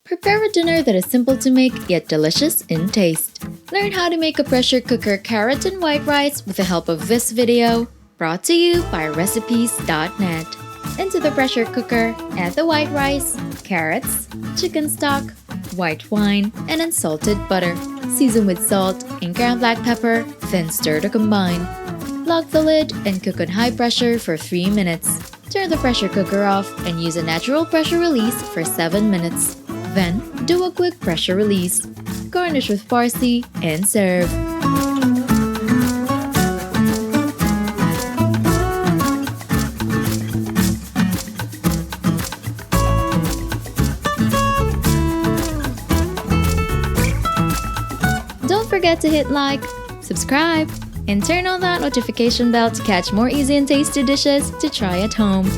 Prepare a dinner that is simple to make yet delicious in taste. Learn how to make a pressure cooker carrot and white rice with the help of this video, brought to you by recipes.net. Into the pressure cooker, add the white rice, carrots, chicken stock, white wine, and unsalted butter. Season with salt and ground black pepper, then stir to combine. Lock the lid and cook on high pressure for 3 minutes. Turn the pressure cooker off and use a natural pressure release for 7 minutes. Then, do a quick pressure release. Garnish with parsley and serve. Don't forget to hit like, subscribe, and turn on that notification bell to catch more easy and tasty dishes to try at home.